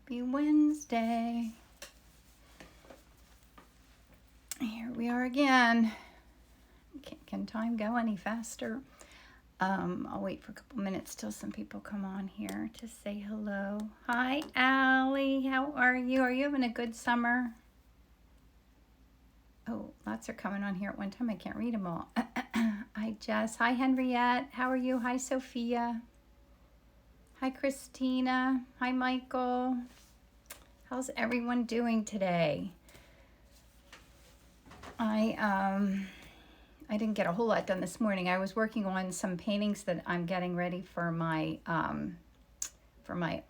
Happy Wednesday. Here we are again. Can time go any faster? I'll wait for a couple minutes till some people come on here to say hello. Hi, Allie. How are you? Are you having a good summer? Oh, lots are coming on here at one time. I can't read them all. Hi, Jess. Hi, Henriette. How are you? Hi, Sophia. Hi, Christina. Hi, Michael. How's everyone doing today? I didn't get a whole lot done this morning. I was working on some paintings that I'm getting ready for my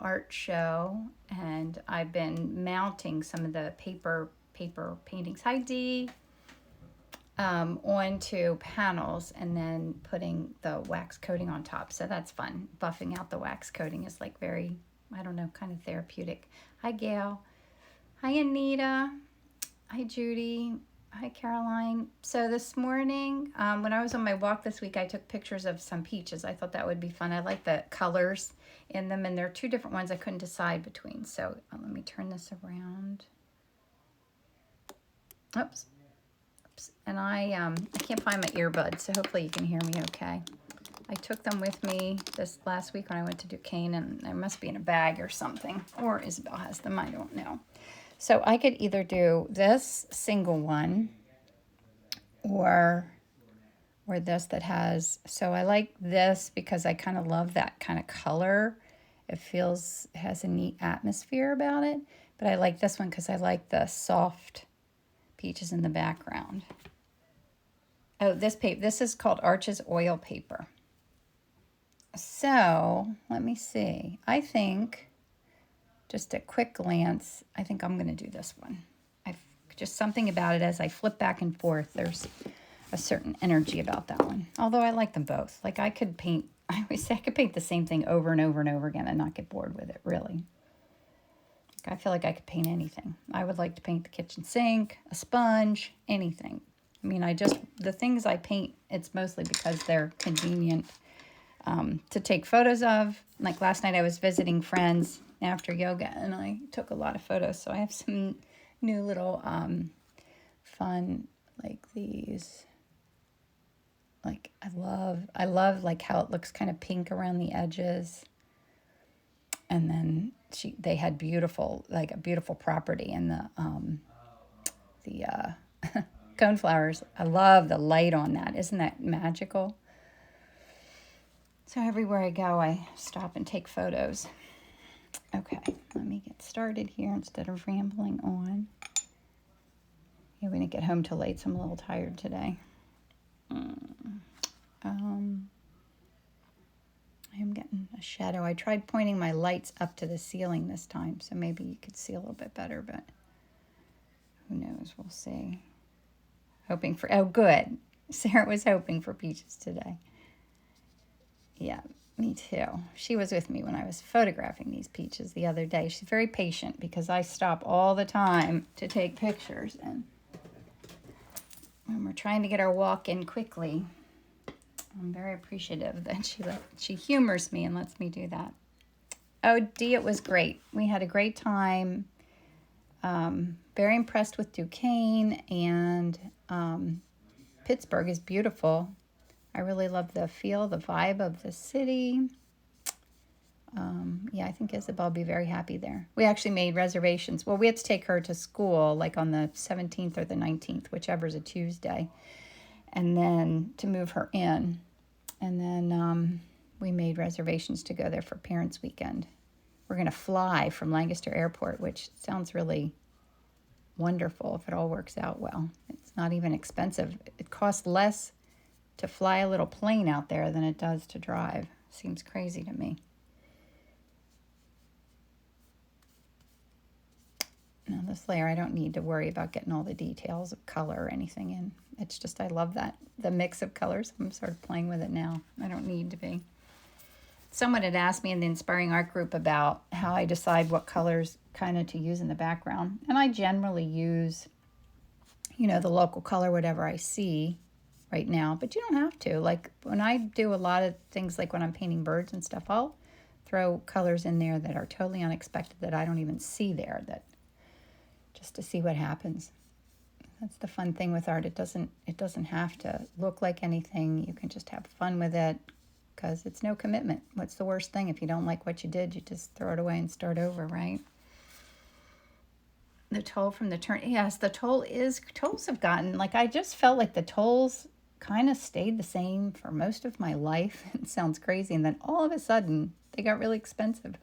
art show, and I've been mounting some of the paper paintings. Hi, Dee. Onto panels and then putting the wax coating on top. So that's fun. Buffing out the wax coating is like very, I don't know, kind of therapeutic. Hi, Gail. Hi, Anita. Hi, Judy. Hi, Caroline. So this morning, when I was on my walk this week, I took pictures of some peaches. I thought that would be fun. I like the colors in them, and there are two different ones I couldn't decide between. So let me turn this around. Oops. And I can't find my earbuds, so hopefully you can hear me okay. I took them with me this last week when I went to Duquesne, and they must be in a bag or something. Or Isabel has them, I don't know. So I could either do this single one or this that has, so I like this because I kind of love that kind of color. It has a neat atmosphere about it. But I like this one because I like the soft peaches in the background. Oh, this is called Arches oil paper. So let me see. I think, just a quick glance, I think I'm going to do this one. Just something about it as I flip back and forth. There's a certain energy about that one. Although I like them both. Like I always say I could paint the same thing over and over and over again and not get bored with it, really. I feel like I could paint anything. I would like to paint the kitchen sink, a sponge, anything. I mean, the things I paint, it's mostly because they're convenient to take photos of. Like last night I was visiting friends after yoga and I took a lot of photos. So I have some new little fun, like these. Like I love like how it looks kind of pink around the edges. And then they had a beautiful property in the coneflowers. I love the light on that. Isn't that magical? So everywhere I go, I stop and take photos. Okay, let me get started here instead of rambling on. Yeah, we didn't get home till late, so I'm a little tired today. I am getting a shadow. I tried pointing my lights up to the ceiling this time, so maybe you could see a little bit better, but who knows? We'll see. Oh, good. Sarah was hoping for peaches today. Yeah, me too. She was with me when I was photographing these peaches the other day. She's very patient because I stop all the time to take pictures, and when we're trying to get our walk in quickly, I'm very appreciative that she humors me and lets me do that. Oh, Dee, it was great. We had a great time. Very impressed with Duquesne, and Pittsburgh is beautiful. I really love the feel, the vibe of the city. Yeah, I think Isabel will be very happy there. We actually made reservations. Well, we had to take her to school like on the 17th or the 19th, whichever is a Tuesday, and then to move her in. And then we made reservations to go there for Parents' Weekend. We're going to fly from Lancaster Airport, which sounds really wonderful if it all works out well. It's not even expensive. It costs less to fly a little plane out there than it does to drive. Seems crazy to me. Now this layer, I don't need to worry about getting all the details of color or anything in. It's just, I love that, the mix of colors. I'm sort of playing with it now. I don't need to be. Someone had asked me in the Inspiring Art group about how I decide what colors kind of to use in the background. And I generally use, the local color, whatever I see right now. But you don't have to. Like when I do a lot of things, like when I'm painting birds and stuff, I'll throw colors in there that are totally unexpected that I don't even see there, that just to see what happens. That's the fun thing with art. It doesn't have to look like anything. You can just have fun with it because it's no commitment. What's the worst thing? If you don't like what you did, you just throw it away and start over, right? The toll from the turn. Yes, the tolls have gotten, like, I just felt like the tolls kind of stayed the same for most of my life. It sounds crazy. And then all of a sudden, they got really expensive.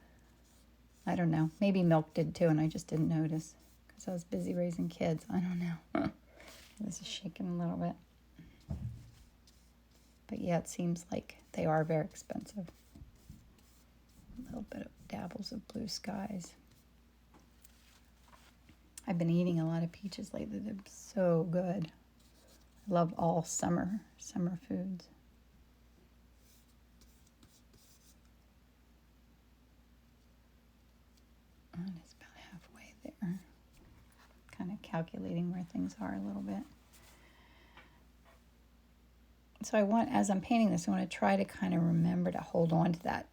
I don't know. Maybe milk did too, and I just didn't notice because I was busy raising kids. I don't know. This is shaking a little bit. But yeah, it seems like they are very expensive. A little bit of dabbles of blue skies. I've been eating a lot of peaches lately. They're so good. I love all summer foods. And it's about halfway there. Kind of calculating where things are a little bit. So I want, as I'm painting this, I want to try to kind of remember to hold on to that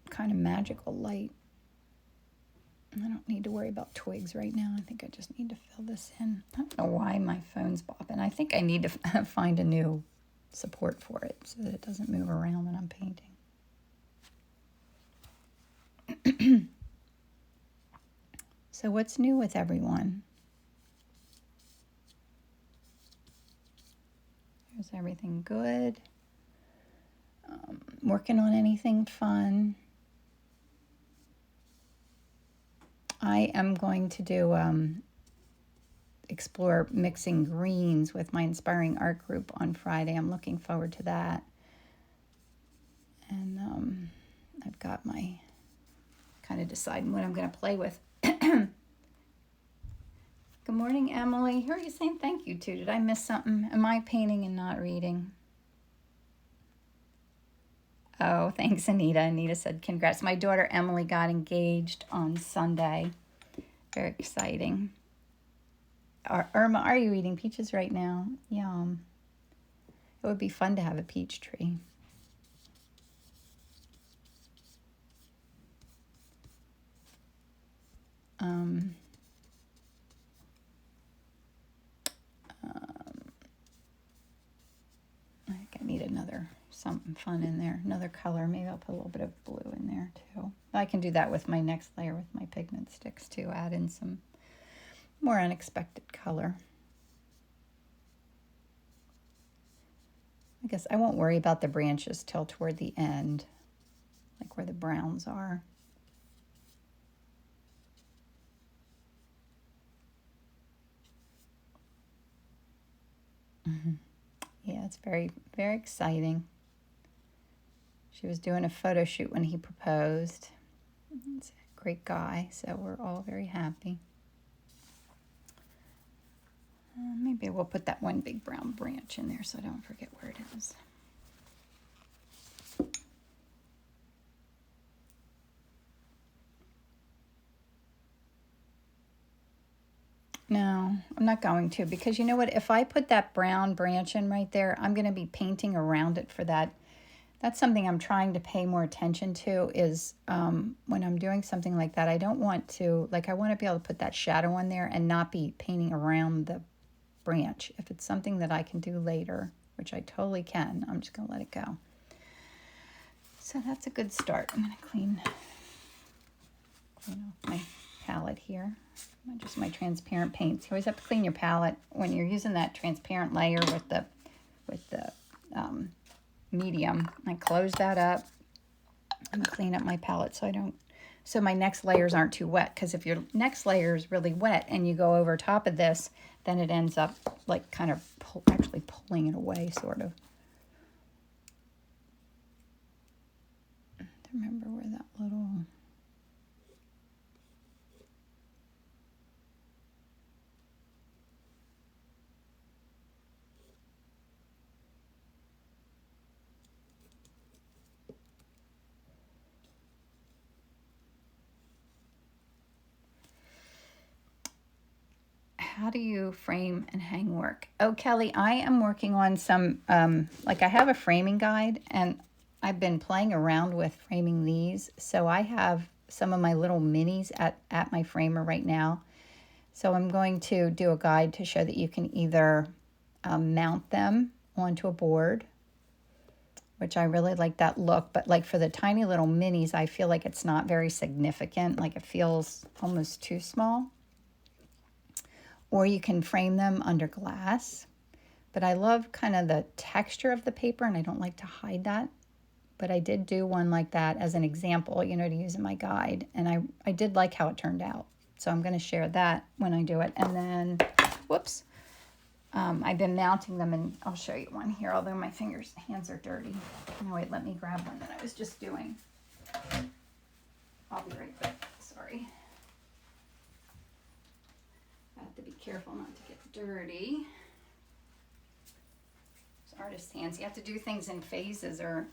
kind of magical light. I don't need to worry about twigs right now. I think I just need to fill this in. I don't know why my phone's bopping. I think I need to find a new support for it so that it doesn't move around when I'm painting. So what's new with everyone? Is everything good? Working on anything fun? I am going to do explore mixing greens with my inspiring art group on Friday. I'm looking forward to that. And I've got my kind of deciding what I'm going to play with. Good morning, Emily. Who are you saying thank you to? Did I miss something? Am I painting and not reading? Oh, thanks, Anita. Anita said, congrats. My daughter, Emily, got engaged on Sunday. Very exciting. Irma, are you eating peaches right now? Yum. It would be fun to have a peach tree. I think I need something fun in there, another color. Maybe I'll put a little bit of blue in there too. I can do that with my next layer with my pigment sticks too, add in some more unexpected color. I guess I won't worry about the branches till toward the end, like where the browns are. Yeah, it's very, very exciting. She was doing a photo shoot when he proposed. He's a great guy, so we're all very happy. Maybe we'll put that one big brown branch in there so I don't forget where it is. No, I'm not going to, because you know what? If I put that brown branch in right there, I'm going to be painting around it for that. That's something I'm trying to pay more attention to is when I'm doing something like that, I don't want to, like I want to be able to put that shadow on there and not be painting around the branch. If it's something that I can do later, which I totally can, I'm just going to let it go. So that's a good start. I'm going to clean off my palette here. Just my transparent paints. You always have to clean your palette when you're using that transparent layer with the medium. I close that up and clean up my palette so my next layers aren't too wet, because if your next layer is really wet and you go over top of this, then it ends up like kind of actually pulling it away, sort of. Remember where that little... How do you frame and hang work? Oh, Kelly, I am working on some, like I have a framing guide, and I've been playing around with framing these. So I have some of my little minis at my framer right now. So I'm going to do a guide to show that you can either mount them onto a board, which I really like that look. But like for the tiny little minis, I feel like it's not very significant. Like it feels almost too small. Or you can frame them under glass. But I love kind of the texture of the paper, and I don't like to hide that. But I did do one like that as an example, you know, to use in my guide. And I did like how it turned out. So I'm going to share that when I do it. And then, whoops, I've been mounting them, and I'll show you one here, although my hands are dirty. No, wait, let me grab one that I was just doing. I'll be right back. Sorry. I have to be careful not to get dirty. Artist hands. You have to do things in phases or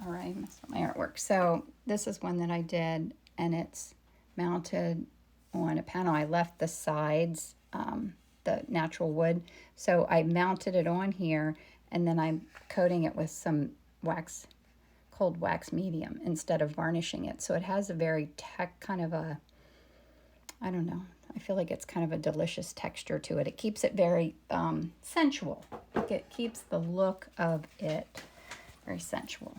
I messed up my artwork. So this is one that I did, and it's mounted on a panel. I left the sides, the natural wood. So I mounted it on here, and then I'm coating it with some cold wax medium instead of varnishing it. So it has a very kind of a, I don't know, I feel like it's kind of a delicious texture to it. It keeps it very sensual. It keeps the look of it very sensual.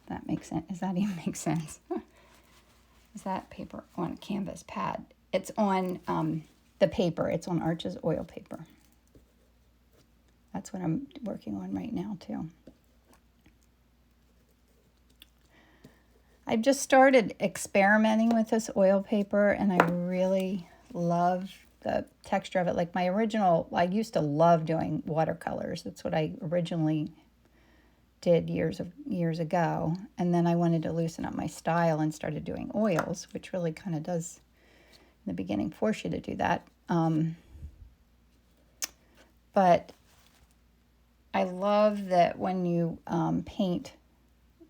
That makes sense. Does that even make sense? Is that paper on a canvas pad? It's on the paper. It's on Arches oil paper. That's what I'm working on right now too. I've just started experimenting with this oil paper, and I really love the texture of it. Like my original, I used to love doing watercolors. That's what I originally did years ago. And then I wanted to loosen up my style and started doing oils, which really kind of does in the beginning force you to do that. But I love that when you paint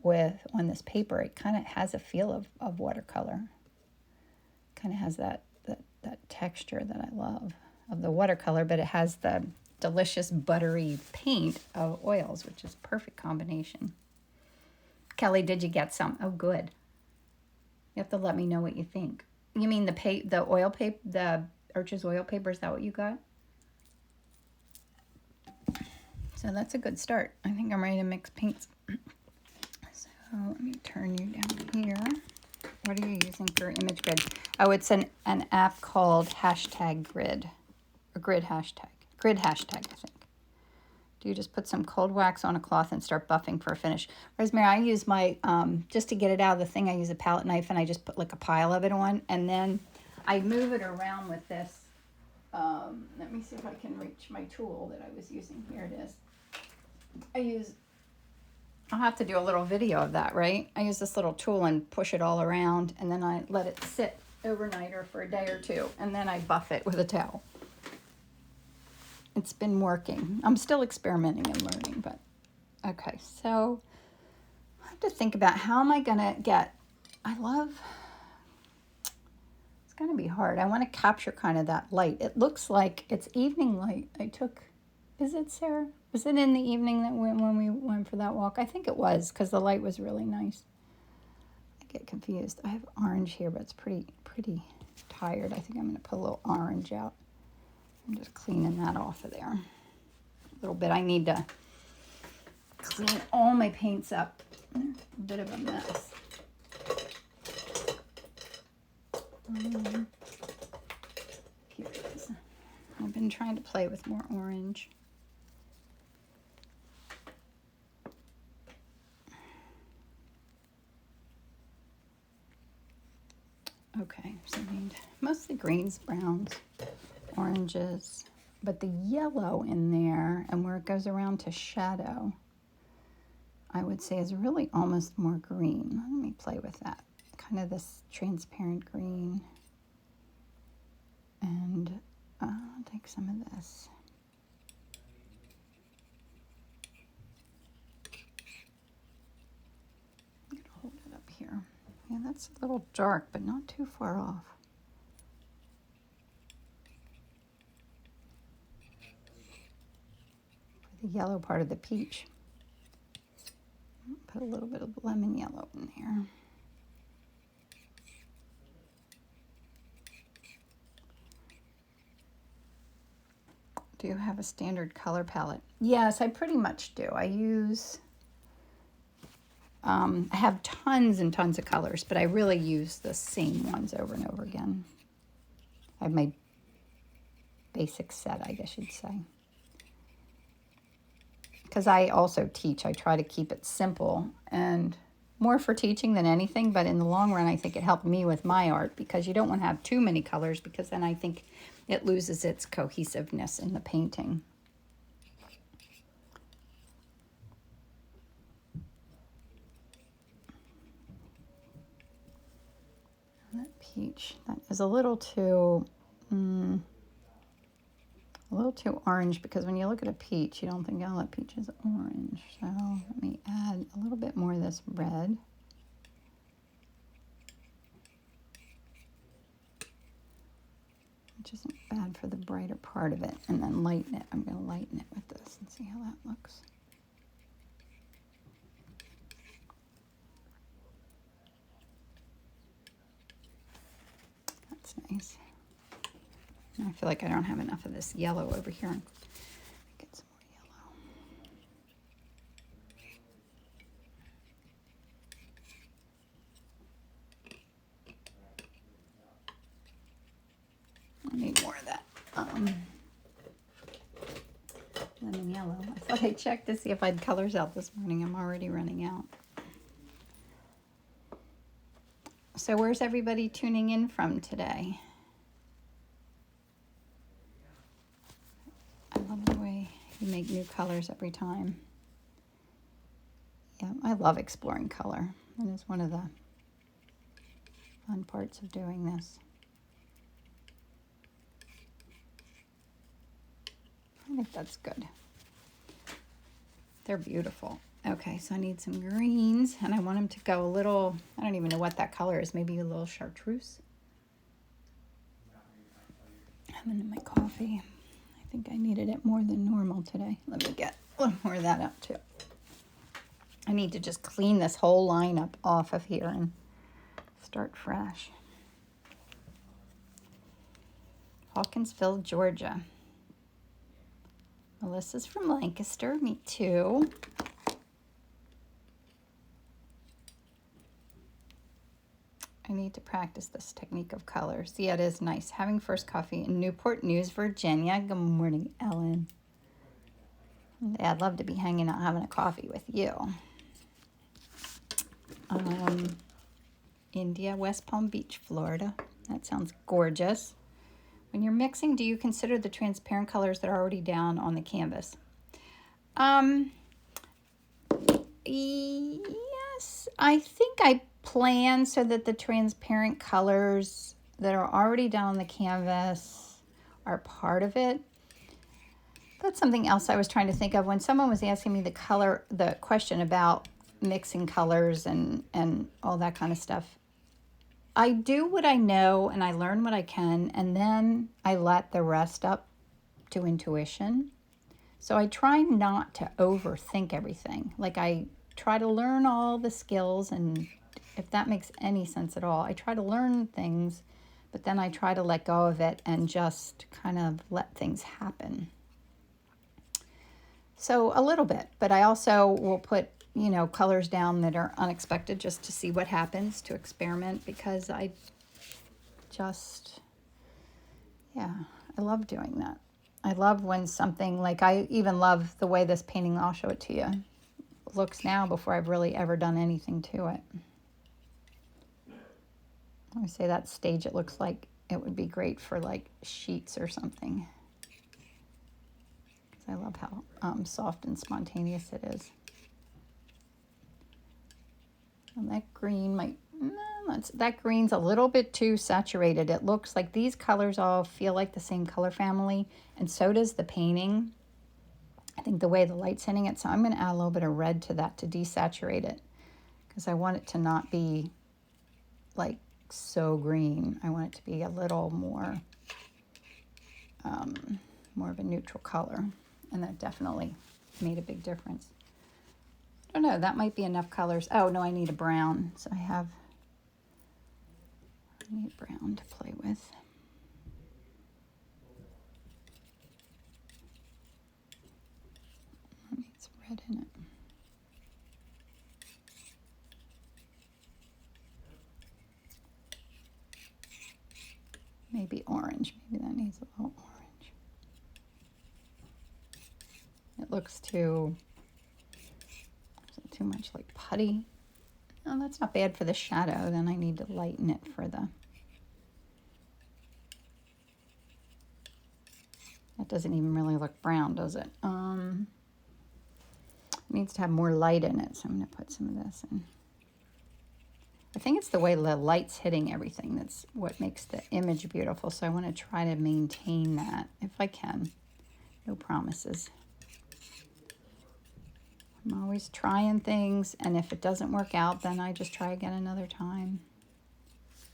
on this paper, it kind of has a feel of watercolor. Kind of has that texture that I love of the watercolor, but it has the delicious buttery paint of oils, which is a perfect combination. Kelly, did you get some? Oh, good. You have to let me know what you think. You mean the oil paper, the Arches oil paper? Is that what you got? So that's a good start. I think I'm ready to mix paints. So let me turn you down here. What are you using for image grid? Oh, it's an app called #Grid, or Grid hashtag, I think. Do you just put some cold wax on a cloth and start buffing for a finish? Rosemary, I use my, just to get it out of the thing, I use a palette knife, and I just put like a pile of it on, and then I move it around with this. Let me see if I can reach my tool that I was using. Here it is. I'll have to do a little video of that, right? I use this little tool and push it all around, and then I let it sit overnight or for a day or two, and then I buff it with a towel. It's been working. I'm still experimenting and learning, but okay. So I have to think about how am I going to get, it's going to be hard. I want to capture kind of that light. It looks like it's evening light. Is it, Sarah? Was it in the evening that when we went for that walk? I think it was, because the light was really nice. I get confused. I have orange here, but it's pretty tired. I think I'm going to put a little orange out. I'm just cleaning that off of there a little bit. I need to clean all my paints up. A bit of a mess. Here it is. I've been trying to play with more orange. Okay, so I need mostly greens, browns, oranges, but the yellow in there and where it goes around to shadow, I would say is really almost more green. Let me play with that. Kind of this transparent green. And I'll take some of this. I'm going to hold it up here. Yeah, that's a little dark, but not too far off. For the yellow part of the peach. put a little bit of lemon yellow in there. Do you have a standard color palette? Yes, I pretty much do. I use, I have tons and tons of colors, but I really use the same ones over and over again. I have my basic set, I guess you'd say. Because I also teach, I try to keep it simple and more for teaching than anything, but in the long run, I think it helped me with my art because you don't want to have too many colors because then I think it loses its cohesiveness in the painting. That peach, that is a little too orange because when you look at a peach, you don't think, oh, that peach is orange. So let me add a little bit more of this red. Which isn't bad for the brighter part of it. And then lighten it. I'm going to lighten it with this and see how that looks. That's nice. I feel like I don't have enough of this yellow over here. Get some more yellow. I need more of that lemon yellow. I thought I checked to see if I had colors out this morning. I'm already running out. So where's everybody tuning in from today? I love the way you make new colors every time. Yeah, I love exploring color. That is one of the fun parts of doing this. I think that's good. They're beautiful. Okay, so I need some greens, and I want them to go a little, I don't even know what that color is, maybe a little chartreuse. I'm into my coffee. I think I needed it more than normal today. Let me get a little more of that out too. I need to just clean this whole lineup off of here and start fresh. Hawkinsville, Georgia. Melissa's from Lancaster, me too. I need to practice this technique of colors. Yeah, it is nice. Having first coffee in Newport News, Virginia. Good morning, Ellen. Yeah, I'd love to be hanging out having a coffee with you. India, West Palm Beach, Florida. That sounds gorgeous. When you're mixing, do you consider the transparent colors that are already down on the canvas? Yes, I think I plan so that the transparent colors that are already down on the canvas are part of it. That's something else I was trying to think of when someone was asking me the question about mixing colors and all that kind of stuff. I do what I know and I learn what I can, and then I let the rest up to intuition. So I try not to overthink everything. Like I try to learn all the skills, and if that makes any sense at all, I try to learn things, but then I try to let go of it and just kind of let things happen. So a little bit, but I also will put, colors down that are unexpected just to see what happens, to experiment, because I love doing that. I love when something, like I even love the way this painting, I'll show it to you, looks now before I've really ever done anything to it. I say that stage, it looks like it would be great for like sheets or something. I love how soft and spontaneous it is. And that green that green's a little bit too saturated. It looks like these colors all feel like the same color family, and so does the painting. I think the way the light's hitting it, so I'm going to add a little bit of red to that to desaturate it, because I want it to not be like so green. I want it to be a little more of a neutral color, and that definitely made a big difference. don't know, that might be enough colors. Oh, no, I need a brown. So I need brown to play with. It needs red in it. Maybe orange. Maybe that needs a little orange. It looks too much like putty. Oh, that's not bad for the shadow. Then I need to lighten it for the... That doesn't even really look brown, does it? It needs to have more light in it, so I'm going to put some of this in. I think it's the way the light's hitting everything that's what makes the image beautiful, so I want to try to maintain that if I can. No promises. I'm always trying things, and if it doesn't work out, then I just try again another time.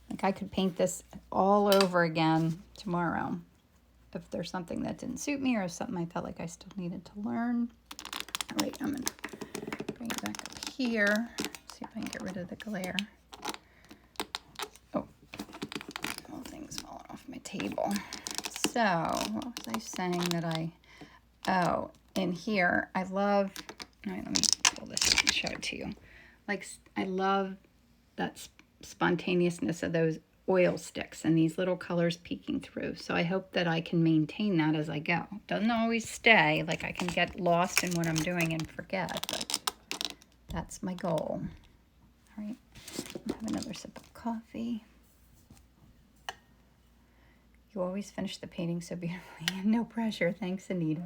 Like I could paint this all over again tomorrow if there's something that didn't suit me or something I felt like I still needed to learn. All right, I'm going to bring it back up here. See if I can get rid of the glare. Oh, all things falling off my table. So, what was I saying that oh, in here, I love... All right, let me pull this out and show it to you. Like, I love that spontaneousness of those oil sticks and these little colors peeking through. So I hope that I can maintain that as I go. Doesn't always stay. Like, I can get lost in what I'm doing and forget, but that's my goal. All right, I'll have another sip of coffee. You always finish the painting so beautifully. No pressure. Thanks, Anita.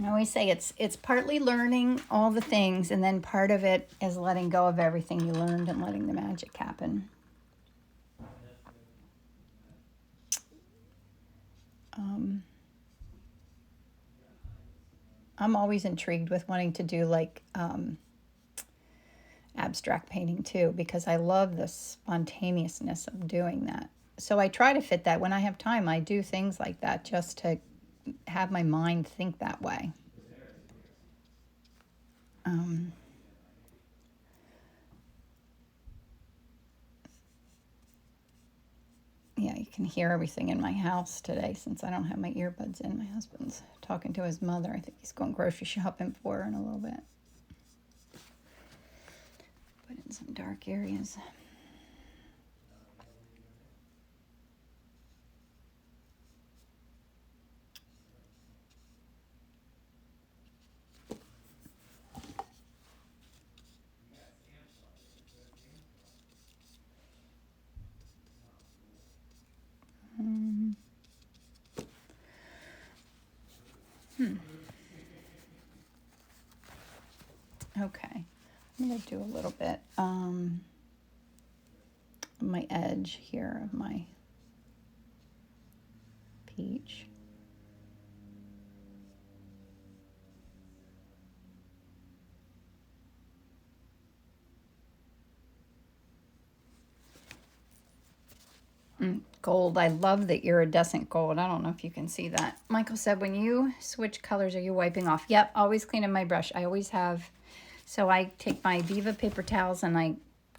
I always say it's partly learning all the things, and then part of it is letting go of everything you learned and letting the magic happen. I'm always intrigued with wanting to do like abstract painting too, because I love the spontaneousness of doing that. So I try to fit that when I have time. I do things like that just to have my mind think that way. Yeah, you can hear everything in my house today since I don't have my earbuds in. My husband's talking to his mother. I think he's going grocery shopping for her in a little bit. Put in some dark areas. Okay, I'm going to do a little bit on my edge here of my peach. Gold. I love the iridescent gold. I don't know if you can see that. Michael said, when you switch colors, are you wiping off? Yep, always cleaning my brush. I always have. So I take my Viva paper towels and I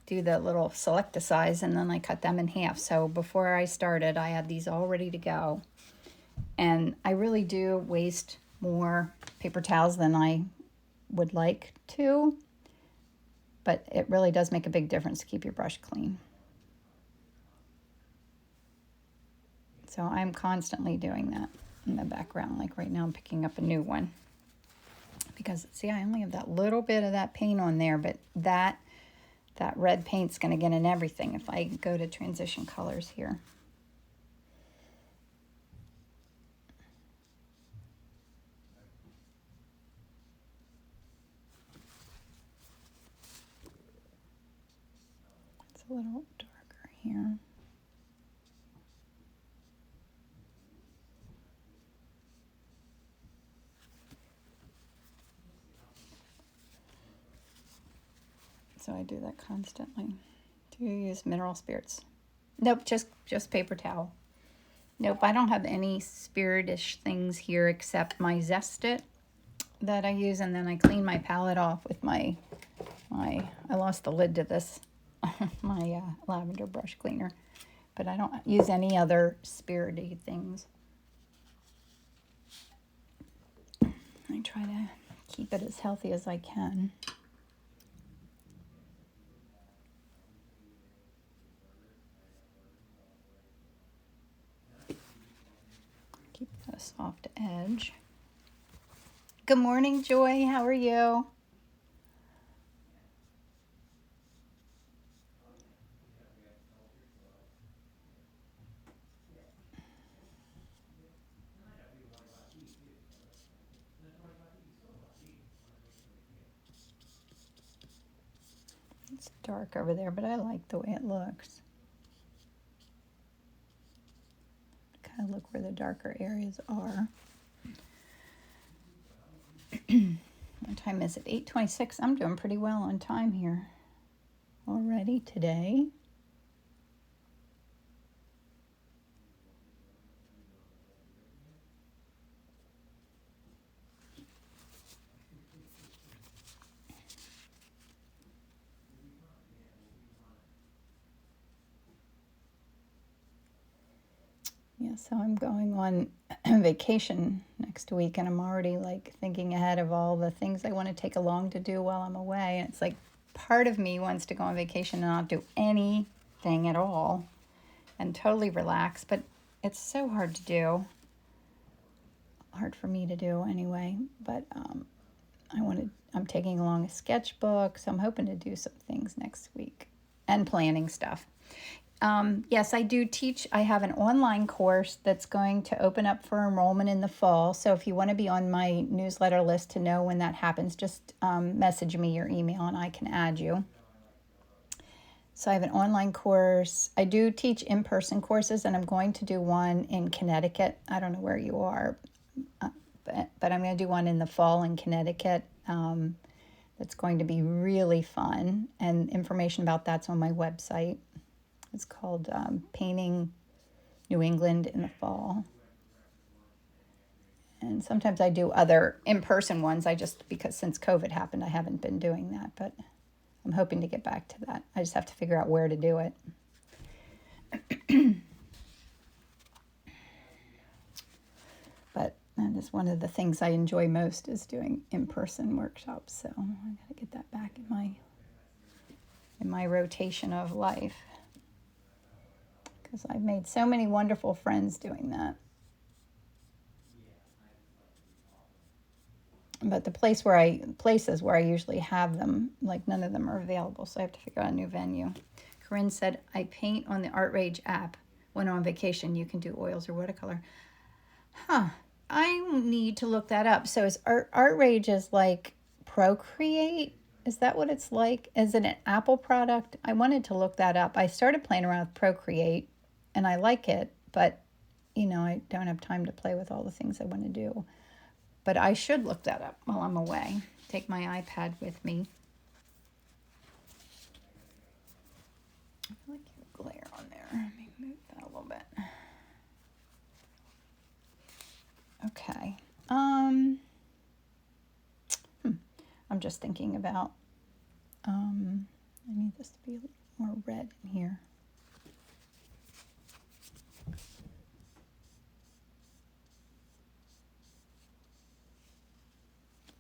do the little select-a-size and then I cut them in half. So before I started, I had these all ready to go. And I really do waste more paper towels than I would like to. But it really does make a big difference to keep your brush clean. So I'm constantly doing that in the background. Like right now I'm picking up a new one. Because, see, I only have that little bit of that paint on there, but that red paint's going to get in everything if I go to transition colors here. It's a little darker here. So I do that constantly. Do you use mineral spirits? Nope, just paper towel. Nope, I don't have any spiritish things here except my Zest It. that I use, and then I clean my palette off with my I lost the lid to this, my lavender brush cleaner, but I don't use any other spirity things. I try to keep it as healthy as I can. Keep a soft edge. Good morning, Joy. How are you? It's dark over there, but I like the way it looks. Kind of look where the darker areas are. What time is it? 8:26. I'm doing pretty well on time here already today. Yeah, so I'm going on vacation next week, and I'm already like thinking ahead of all the things I want to take along to do while I'm away. And it's like part of me wants to go on vacation and not do anything at all and totally relax, but it's so hard to do. Hard for me to do anyway, but I'm taking along a sketchbook, so I'm hoping to do some things next week and planning stuff. Yes, I do teach. I have an online course that's going to open up for enrollment in the fall. So if you want to be on my newsletter list to know when that happens, just message me your email and I can add you. So I have an online course. I do teach in-person courses, and I'm going to do one in Connecticut. I don't know where you are, but I'm going to do one in the fall in Connecticut. That's going to be really fun, and information about that's on my website. It's called Painting New England in the Fall. And sometimes I do other in-person ones. Because since COVID happened, I haven't been doing that, but I'm hoping to get back to that. I just have to figure out where to do it. But that is one of the things I enjoy most, is doing in-person workshops. So I got to get that back in my rotation of life, because I've made so many wonderful friends doing that. But the places where I usually have them, like none of them are available, so I have to figure out a new venue. Corinne said, I paint on the Art Rage app. When on vacation, you can do oils or watercolor. I need to look that up. So is Art Rage is like Procreate? Is that what it's like? Is it an Apple product? I wanted to look that up. I started playing around with Procreate, and I like it, but I don't have time to play with all the things I want to do. But I should look that up while I'm away. Take my iPad with me. I feel like you have glare on there. Let me move that a little bit. Okay. I'm just thinking about, I need this to be a little more red in here.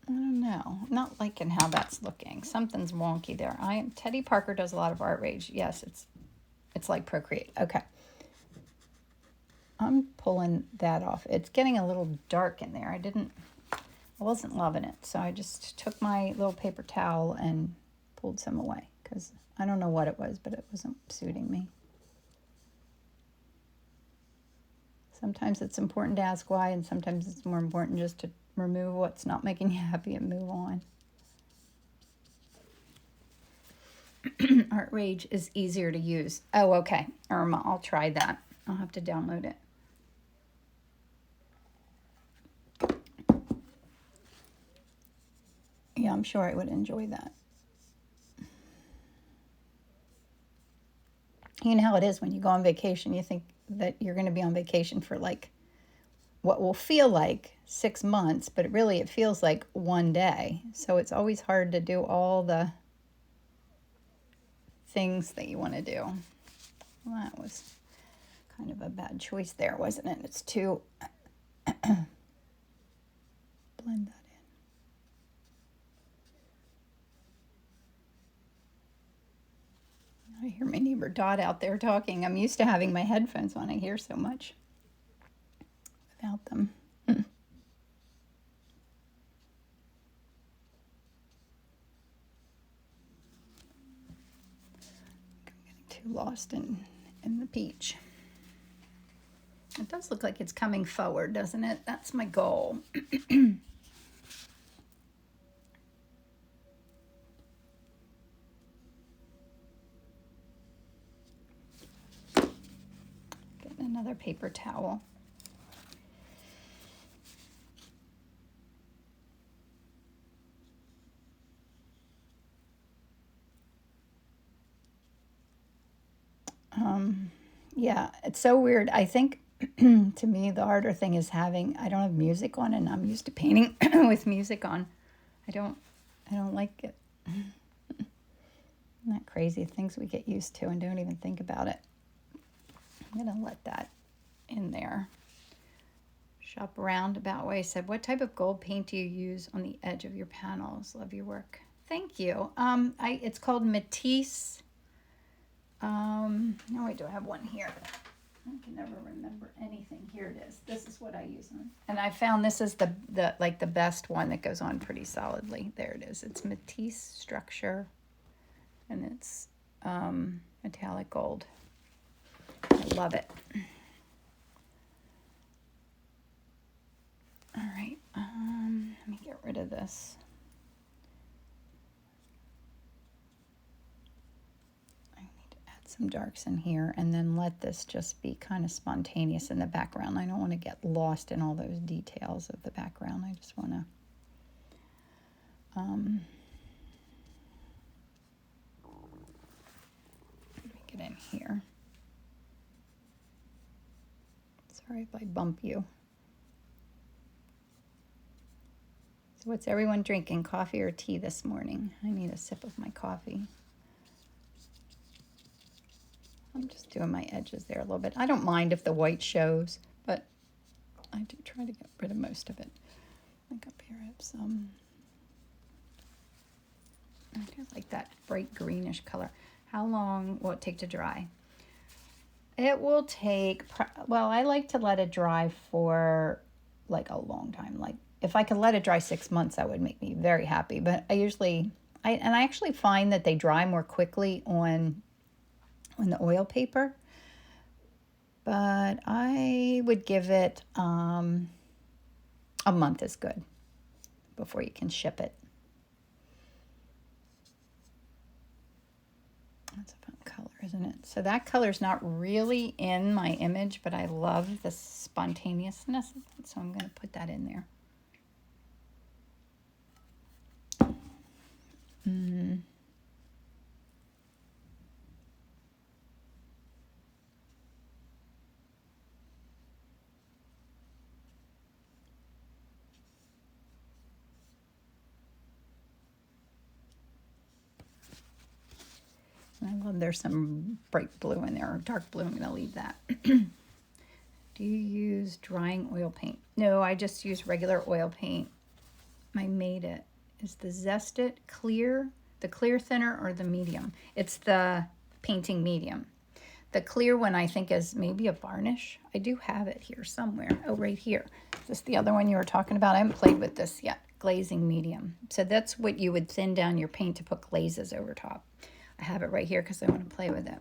I don't know. I'm not liking how that's looking. Something's wonky there. Teddy Parker does a lot of Art Rage. Yes, it's like Procreate. Okay. I'm pulling that off. It's getting a little dark in there. I wasn't loving it. So I just took my little paper towel and pulled some away, because I don't know what it was, but it wasn't suiting me. Sometimes it's important to ask why, and sometimes it's more important just to remove what's not making you happy and move on. Art Rage is easier to use. Oh, okay. Irma, I'll try that. I'll have to download it. Yeah, I'm sure I would enjoy that. You know how it is when you go on vacation, you think that you're going to be on vacation for like what will feel like 6 months, but really it feels like one day. So it's always hard to do all the things that you want to do. Well, that was kind of a bad choice there, wasn't it? It's too blend that in. I hear my neighbor Dot out there talking. I'm used to having my headphones on. I hear so much without them. I'm getting too lost in the peach. It does look like it's coming forward, doesn't it? That's my goal. Getting another paper towel. Yeah, it's so weird. I think to me the harder thing is having, I don't have music on, and I'm used to painting with music on. I don't like it. Isn't that crazy? Things we get used to and don't even think about it. I'm gonna let that in there. Shop Roundabout Way said, what type of gold paint do you use on the edge of your panels? Love your work. Thank you. It's called Matisse. No, I do have one here. I can never remember anything. Here it is. This is what I use on. And I found this is the best one that goes on pretty solidly. There it is. It's Matisse Structure, and it's metallic gold. I love it. All right. Let me get rid of this. Some darks in here, and then let this just be kind of spontaneous in the background. I don't want to get lost in all those details of the background. I just want to make it in here. Sorry if I bump you. So what's everyone drinking, coffee or tea this morning? I need a sip of my coffee. I'm just doing my edges there a little bit. I don't mind if the white shows, but I do try to get rid of most of it. Like up here I have some. I do like that bright greenish color. How long will it take to dry? It will take, well, I like to let it dry for like a long time. Like if I could let it dry 6 months, that would make me very happy. But I actually find that they dry more quickly on the oil paper, but I would give it a month is good before you can ship it. That's a fun color, isn't it? So that color's not really in my image, but I love the spontaneousness, so I'm going to put that in there. I love there's some bright blue in there, or dark blue. I'm going to leave that. Do you use drying oil paint? No, I just use regular oil paint. I made it. Is the Zest It clear, the clear thinner, or the medium? It's the painting medium. The clear one I think is maybe a varnish. I do have it here somewhere. Oh, right here. Is this the other one you were talking about? I haven't played with this yet. Glazing medium. So that's what you would thin down your paint to put glazes over top. I have it right here because I want to play with it.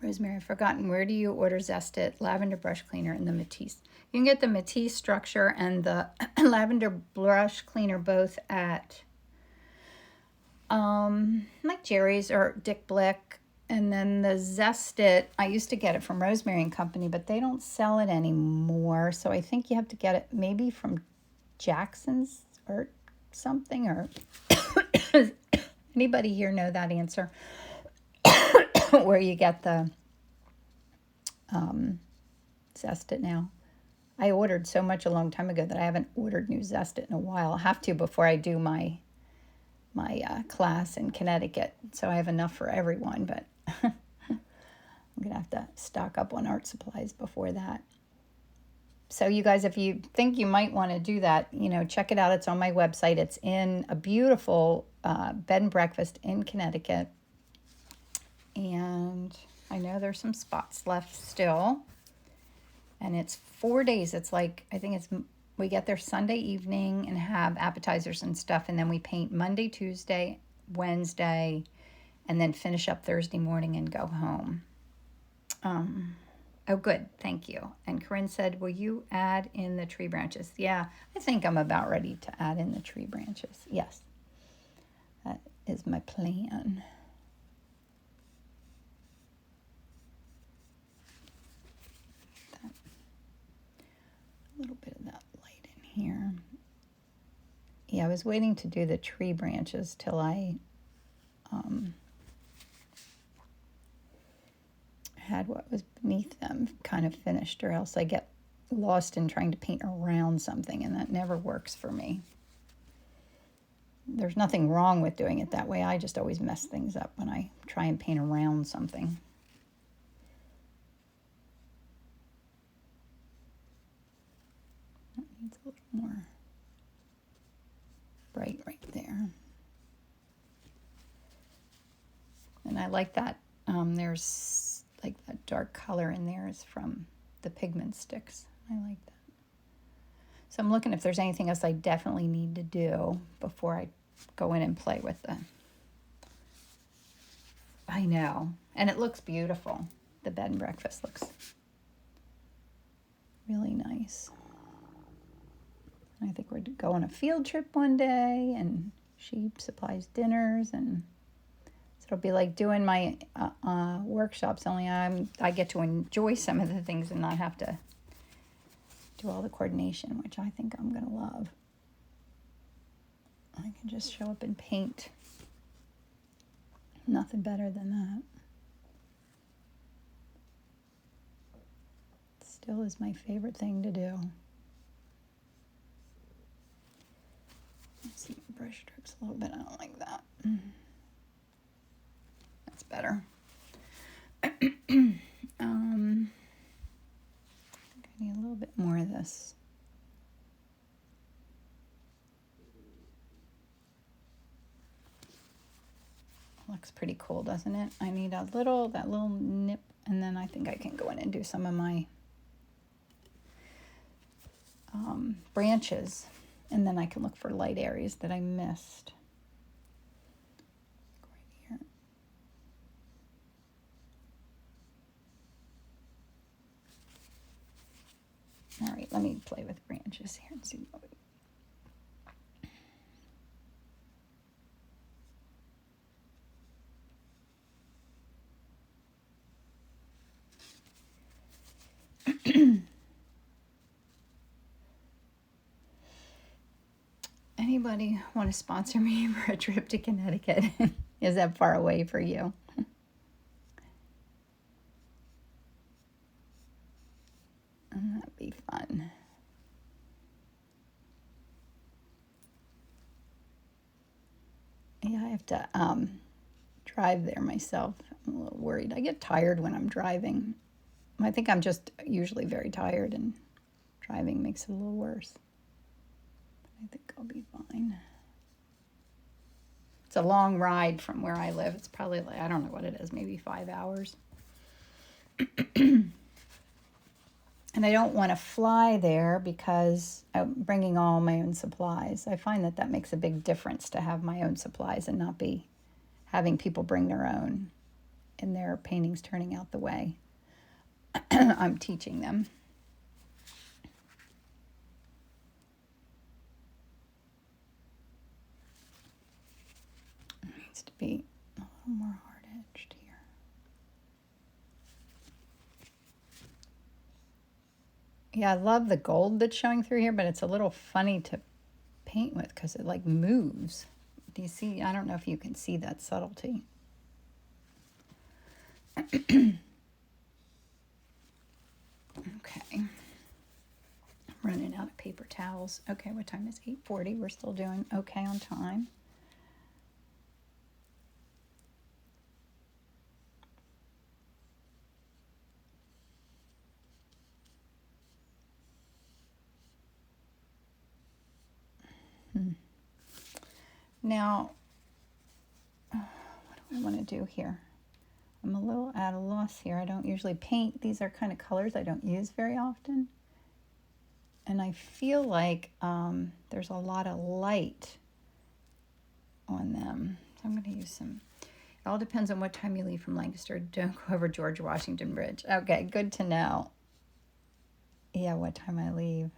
Rosemary, I've forgotten. Where do you order Zest It, lavender brush cleaner, and the Matisse? You can get the Matisse Structure and the lavender brush cleaner both at like Jerry's or Dick Blick. And then the Zest It, I used to get it from Rosemary and Company, but they don't sell it anymore. So I think you have to get it maybe from Jackson's or something. Or anybody here know that answer? Where you get the Zest It now? I ordered so much a long time ago that I haven't ordered new zest in a while. I'll have to before I do my class in Connecticut. So I have enough for everyone, but I'm going to have to stock up on art supplies before that. So you guys, if you think you might want to do that, check it out. It's on my website. It's in a beautiful bed and breakfast in Connecticut. And I know there's some spots left still. And it's 4 days. It's like, I think we get there Sunday evening and have appetizers and stuff. And then we paint Monday, Tuesday, Wednesday, and then finish up Thursday morning and go home. Oh, good. Thank you. And Corinne said, will you add in the tree branches? Yeah, I think I'm about ready to add in the tree branches. Yes, that is my plan. A little bit of that light in here. Yeah, I was waiting to do the tree branches till I had what was beneath them kind of finished, or else I get lost in trying to paint around something, and that never works for me. There's nothing wrong with doing it that way. I just always mess things up when I try and paint around something. That needs a little more bright right there. And I like that. There's like that dark color in there is from the pigment sticks. I like that. So I'm looking if there's anything else I definitely need to do before I go in and play with the... I know. And it looks beautiful. The bed and breakfast looks really nice. I think we're going on a field trip one day, and she supplies dinners, and it'll be like doing my workshops, only I get to enjoy some of the things and not have to do all the coordination, which I think I'm going to love. I can just show up and paint. Nothing better than that. Still is my favorite thing to do. Let's see, brush strokes a little bit. I don't like that. That's better. I think I need a little bit more of this. Looks pretty cool, doesn't it? I need that little nip, and then I think I can go in and do some of my branches, and then I can look for light areas that I missed. Right here. All right, let me play with branches here and see what we... Anybody want to sponsor me for a trip to Connecticut? Is that far away for you? That'd be fun. Yeah, I have to drive there myself. I'm a little worried. I get tired when I'm driving. I think I'm just usually very tired, and driving makes it a little worse. I think I'll be fine. It's a long ride from where I live. It's probably like, I don't know what it is, maybe 5 hours. And I don't want to fly there because I'm bringing all my own supplies. I find that makes a big difference to have my own supplies and not be having people bring their own and their paintings turning out the way I'm teaching them. It needs to be a little more hard-edged here. Yeah, I love the gold that's showing through here, but it's a little funny to paint with because it like moves. Do you see? I don't know if you can see that subtlety. Okay. paper towels. Okay, what time is 8:40? We're still doing okay on time. Now, what do I want to do here? I'm a little at a loss here. I don't usually paint. These are kind of colors I don't use very often. And I feel like there's a lot of light on them. So I'm going to use some. It all depends on what time you leave from Lancaster. Don't go over George Washington Bridge. Okay, good to know. Yeah, what time I leave.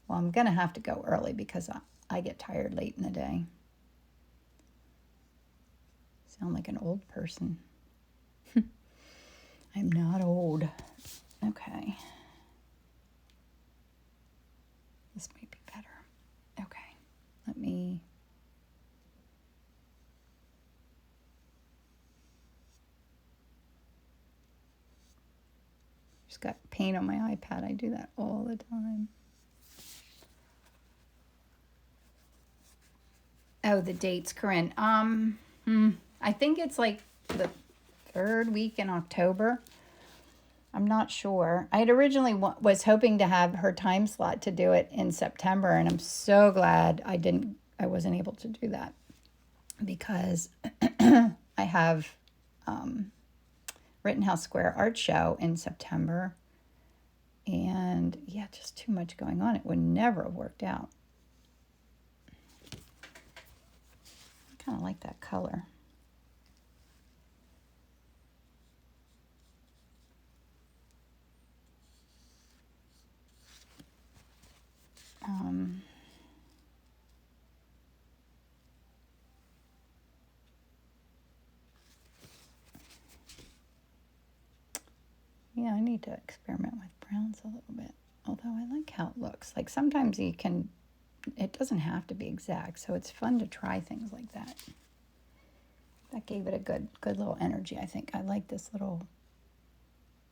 Well, I'm going to have to go early because I get tired late in the day. Sound like an old person. I'm not old. Okay. This might be better. Okay. Let me... Just got paint on my iPad. I do that all the time. Oh, the dates, Corinne. I think it's like the third week in October. I'm not sure. I had originally was hoping to have her time slot to do it in September, and I'm so glad I wasn't able to do that because I have Rittenhouse Square Art Show in September, and yeah, just too much going on. It would never have worked out. I kind of like that color. Yeah, I need to experiment with browns a little bit. Although I like how it looks. Like sometimes it doesn't have to be exact, so it's fun to try things like that. That gave it a good little energy, I think. I like this little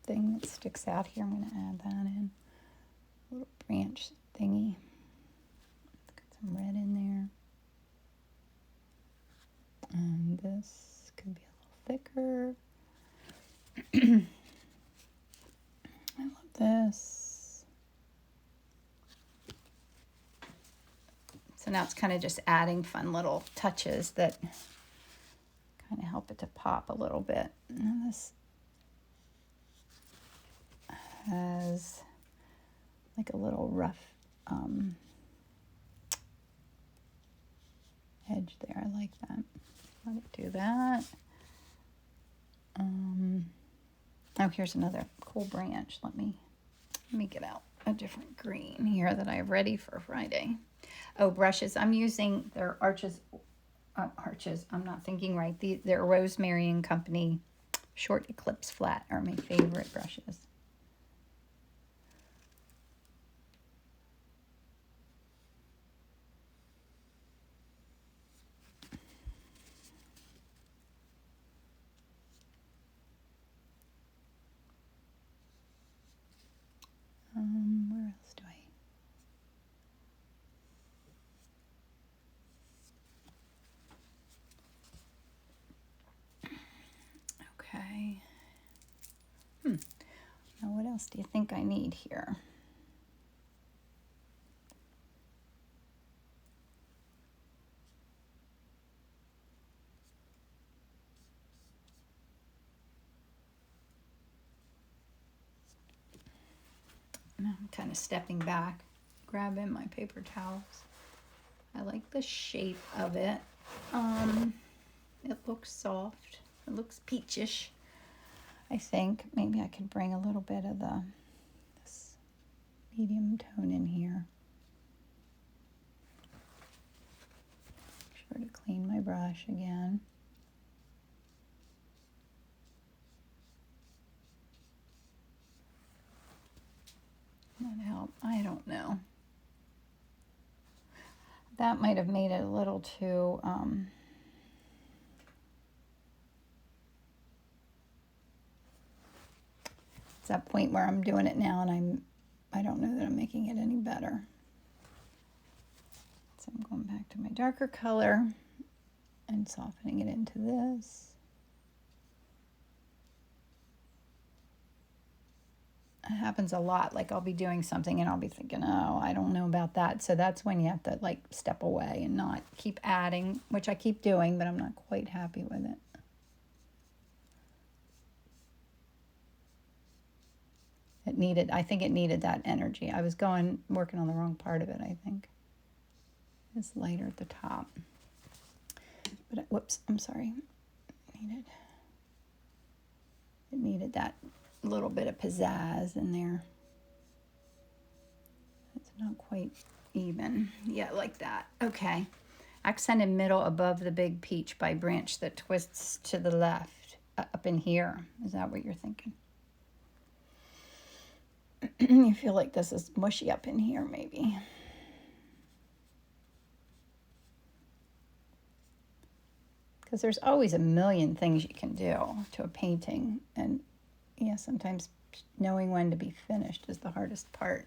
thing that sticks out here. I'm going to add that in. A little branch thingy. Let's get some red in there. And this could be a little thicker. I love this. So now it's kind of just adding fun little touches that kind of help it to pop a little bit. And this has like a little rough edge there. I like that. Let it do that. Oh, here's another cool branch. Let me get out a different green here that I have ready for Friday. Oh, brushes. I'm using their arches. I'm not thinking right. They're Rosemary and Company Short Eclipse Flat are my favorite brushes. Where else do I? Okay. Now what else do you think I need here? Now I'm kind of stepping back, grabbing my paper towels. I like the shape of it. It looks soft. It looks peachish. I think maybe I could bring a little bit of this medium tone in here. Make sure to clean my brush again. That help? I don't know. That might have made it a little too it's that point where I'm doing it now and I don't know that I'm making it any better. So I'm going back to my darker color and softening it into this. It happens a lot. Like I'll be doing something and I'll be thinking, oh, I don't know about that. So that's when you have to like step away and not keep adding, which I keep doing, but I'm not quite happy with it. I think it needed that energy. I was working on the wrong part of it, I think. It's lighter at the top. But, whoops, I'm sorry. It needed that little bit of pizzazz in there. It's not quite even. Yeah, like that. Okay. Accented middle above the big peach by branch that twists to the left. Up in here. Is that what you're thinking? You feel like this is mushy up in here, maybe. Because there's always a million things you can do to a painting. And yeah, sometimes knowing when to be finished is the hardest part.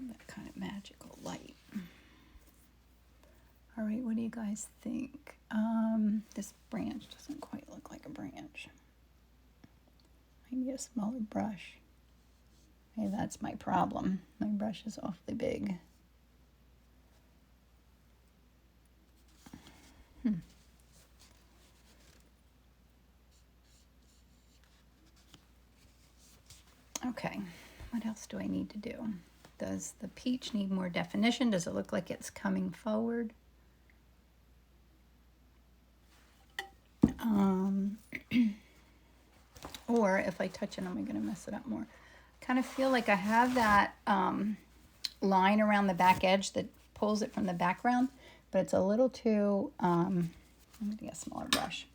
That kind of magical light. All right, what do you guys think? This branch doesn't quite look like a branch. I need a smaller brush. Maybe that's my problem. My brush is awfully big. Okay, what else do I need to do? Does the peach need more definition? Does it look like it's coming forward? Or if I touch it, am I going to mess it up more? Kind of feel like I have that line around the back edge that pulls it from the background, but it's a little too, I'm going to get a smaller brush.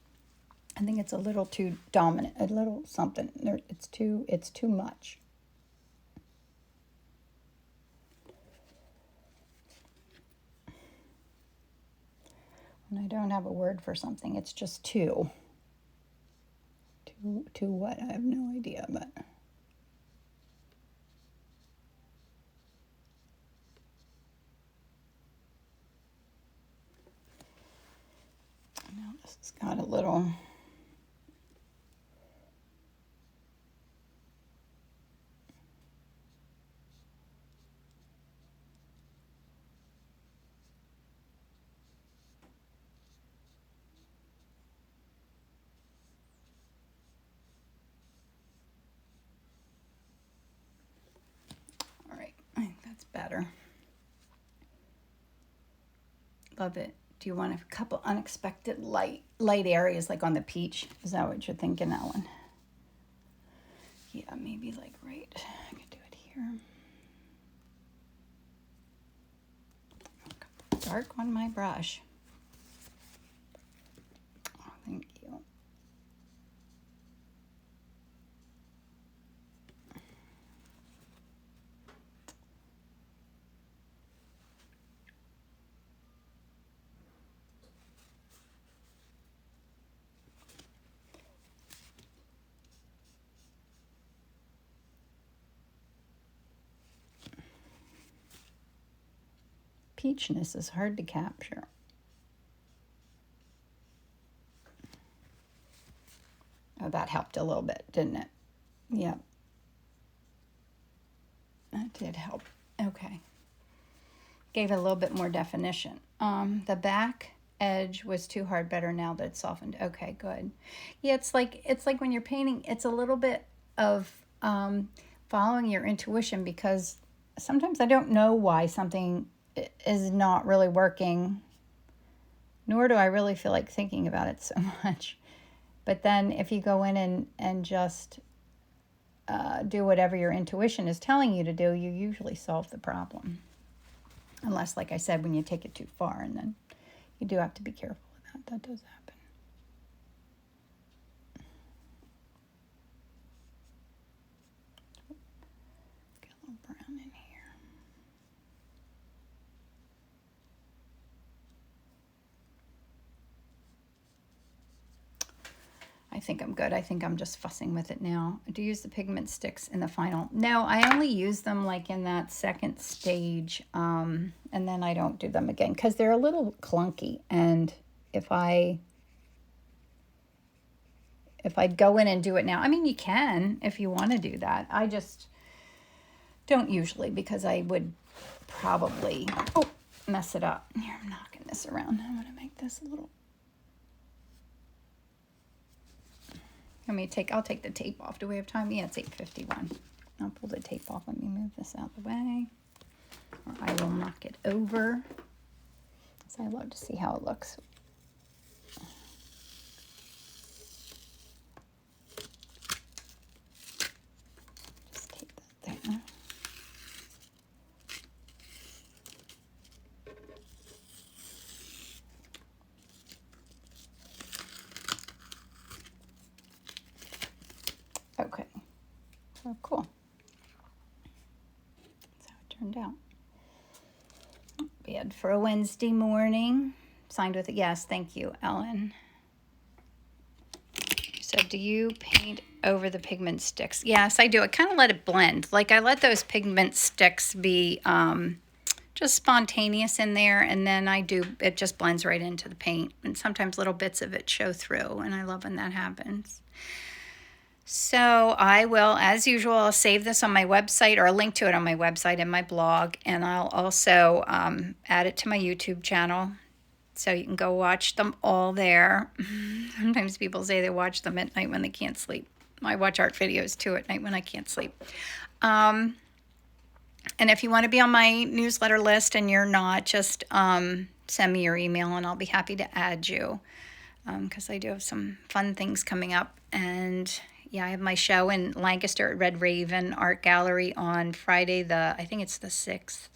I think it's a little too dominant, a little something. It's too much. When I don't have a word for something, it's just too. To what? I have no idea, but. Now this has got a little. I think that's better. Love it. Do you want a couple unexpected light areas like on the peach? Is that what you're thinking, Ellen? Yeah, maybe like right. I could do it here. Dark on my brush. Oh, thank you. Peachness is hard to capture. Oh, that helped a little bit, didn't it? Yep. That did help. Okay. Gave it a little bit more definition. The back edge was too hard. Better now that it's softened. Okay, good. Yeah, it's like when you're painting, it's a little bit of following your intuition, because sometimes I don't know why something is not really working, nor do I really feel like thinking about it so much. But then if you go in and just do whatever your intuition is telling you to do, you usually solve the problem. Unless, like I said, when you take it too far, and then you do have to be careful with that. That does happen. I think I'm good. I think I'm just fussing with it now. Do you use the pigment sticks in the final? No, I only use them like in that second stage, and then I don't do them again because they're a little clunky. And if I'd go in and do it now, I mean, you can if you want to do that. I just don't usually because I would probably mess it up. Here, I'm knocking this around. I want to make this a little. I'll take the tape off. Do we have time? Yeah, it's 8:51. I'll pull the tape off. Let me move this out of the way. Or I will knock it over. So I love to see how it looks. Just tape that there. Okay, so cool. That's how it turned out. Bad for a Wednesday morning. Signed with a yes, thank you, Ellen. So do you paint over the pigment sticks? Yes, I do. I kind of let it blend. Like I let those pigment sticks be just spontaneous in there, and then it just blends right into the paint. And sometimes little bits of it show through, and I love when that happens. So I will, as usual, I'll save this on my website or a link to it on my website and my blog. And I'll also add it to my YouTube channel. So you can go watch them all there. Sometimes people say they watch them at night when they can't sleep. I watch art videos too at night when I can't sleep. And if you want to be on my newsletter list and you're not, just send me your email and I'll be happy to add you. Because I do have some fun things coming up. And yeah, I have my show in Lancaster at Red Raven Art Gallery on Friday, I think it's the 6th.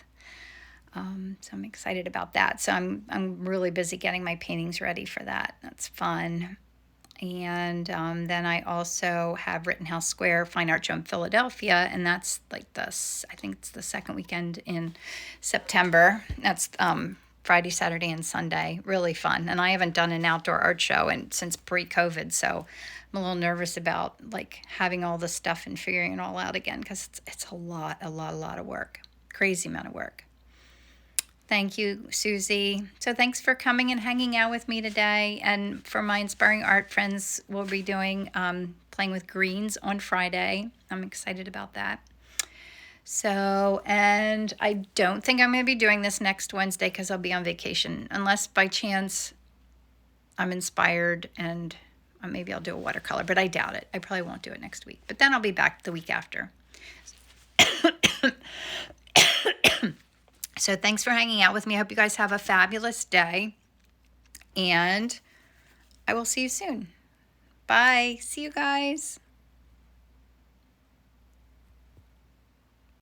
So I'm excited about that. So I'm really busy getting my paintings ready for that. That's fun. And then I also have Rittenhouse Square Fine Art Show in Philadelphia, and that's like I think it's the second weekend in September. That's Friday, Saturday, and Sunday. Really fun. And I haven't done an outdoor art show since pre-COVID, so I'm a little nervous about like having all this stuff and figuring it all out again because it's a lot of work. Crazy amount of work. Thank you, Susie. So thanks for coming and hanging out with me today. And for my Inspiring Art friends, we'll be doing Playing with Greens on Friday. I'm excited about that. So, and I don't think I'm going to be doing this next Wednesday because I'll be on vacation. Unless by chance I'm inspired and maybe I'll do a watercolor, but I doubt it. I probably won't do it next week. But then I'll be back the week after. So thanks for hanging out with me. I hope you guys have a fabulous day. And I will see you soon. Bye. See you guys.